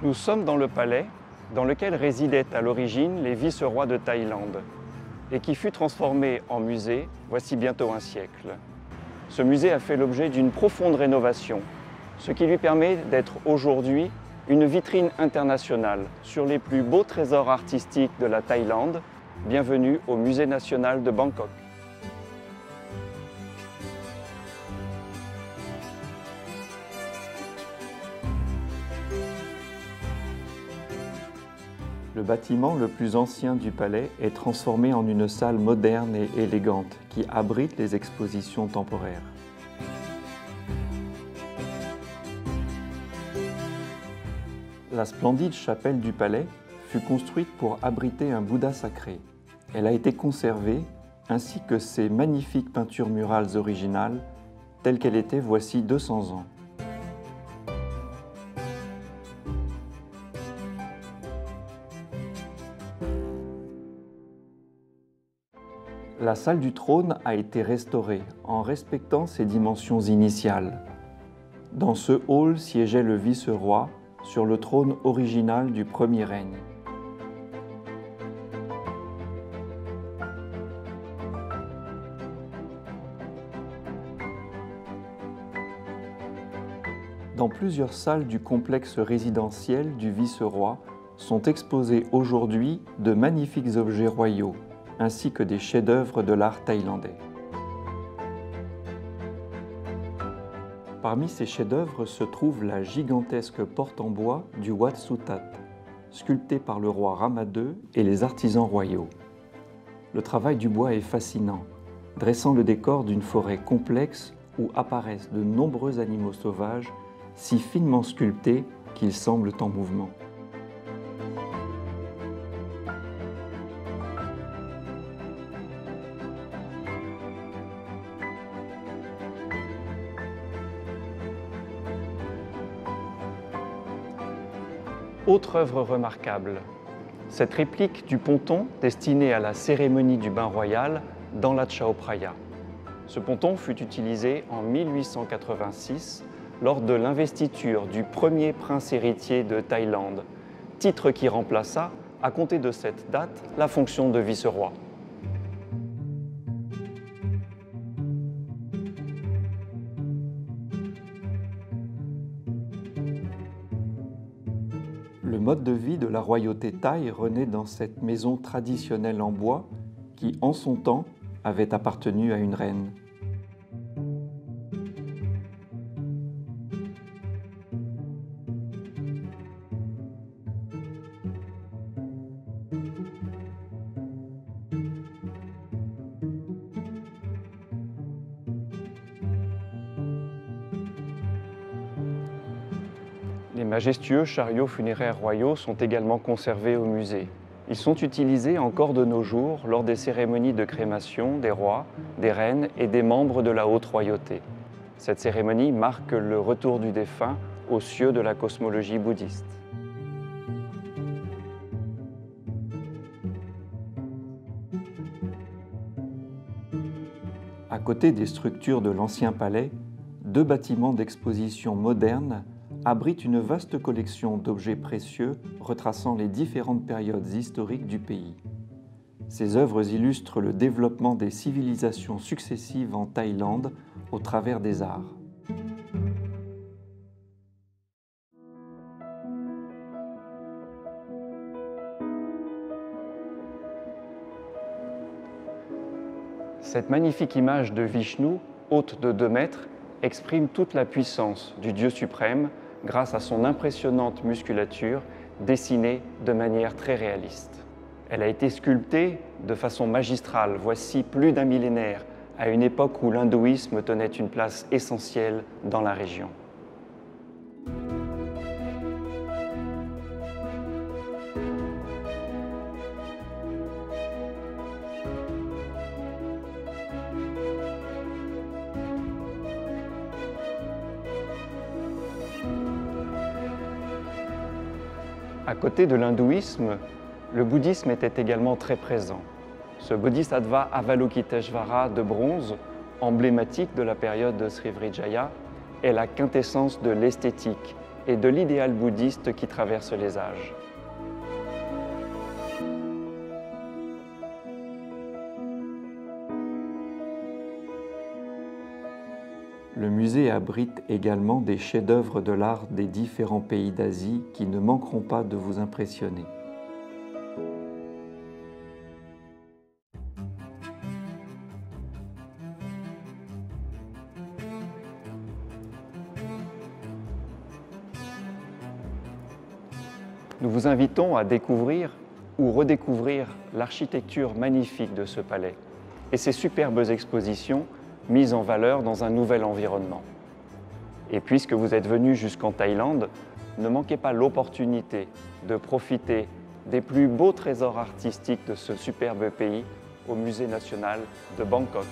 Nous sommes dans le palais dans lequel résidaient à l'origine les vice-rois de Thaïlande et qui fut transformé en musée voici bientôt un siècle. Ce musée a fait l'objet d'une profonde rénovation, ce qui lui permet d'être aujourd'hui une vitrine internationale sur les plus beaux trésors artistiques de la Thaïlande. Bienvenue au Musée national de Bangkok. Le bâtiment le plus ancien du palais est transformé en une salle moderne et élégante qui abrite les expositions temporaires. La splendide chapelle du palais fut construite pour abriter un Bouddha sacré. Elle a été conservée, ainsi que ses magnifiques peintures murales originales, telles qu'elles étaient voici 200 ans. La salle du trône a été restaurée en respectant ses dimensions initiales. Dans ce hall siégeait le vice-roi sur le trône original du premier règne. Dans plusieurs salles du complexe résidentiel du vice-roi sont exposés aujourd'hui de magnifiques objets royaux, ainsi que des chefs-d'œuvre de l'art thaïlandais. Parmi ces chefs-d'œuvre se trouve la gigantesque porte en bois du Wat Sutat, sculptée par le roi Rama II et les artisans royaux. Le travail du bois est fascinant, dressant le décor d'une forêt complexe où apparaissent de nombreux animaux sauvages si finement sculptés qu'ils semblent en mouvement. Autre œuvre remarquable, cette réplique du ponton destiné à la cérémonie du bain royal dans la Chao Phraya. Ce ponton fut utilisé en 1886 lors de l'investiture du premier prince héritier de Thaïlande, titre qui remplaça, à compter de cette date, la fonction de vice-roi. Le mode de vie de la royauté thaï renaît dans cette maison traditionnelle en bois qui, en son temps, avait appartenu à une reine. Les majestueux chariots funéraires royaux sont également conservés au musée. Ils sont utilisés encore de nos jours lors des cérémonies de crémation des rois, des reines et des membres de la haute royauté. Cette cérémonie marque le retour du défunt aux cieux de la cosmologie bouddhiste. À côté des structures de l'ancien palais, deux bâtiments d'exposition modernes abrite une vaste collection d'objets précieux retraçant les différentes périodes historiques du pays. Ces œuvres illustrent le développement des civilisations successives en Thaïlande au travers des arts. Cette magnifique image de Vishnu, haute de 2 mètres, exprime toute la puissance du Dieu suprême grâce à son impressionnante musculature dessinée de manière très réaliste. Elle a été sculptée de façon magistrale, voici plus d'un millénaire, à une époque où l'hindouisme tenait une place essentielle dans la région. À côté de l'hindouisme, le bouddhisme était également très présent. Ce bodhisattva Avalokiteshvara de bronze, emblématique de la période de Srivijaya, est la quintessence de l'esthétique et de l'idéal bouddhiste qui traverse les âges. Le musée abrite également des chefs-d'œuvre de l'art des différents pays d'Asie qui ne manqueront pas de vous impressionner. Nous vous invitons à découvrir ou redécouvrir l'architecture magnifique de ce palais et ses superbes expositions mises en valeur dans un nouvel environnement. Et puisque vous êtes venu jusqu'en Thaïlande, ne manquez pas l'opportunité de profiter des plus beaux trésors artistiques de ce superbe pays au Musée national de Bangkok.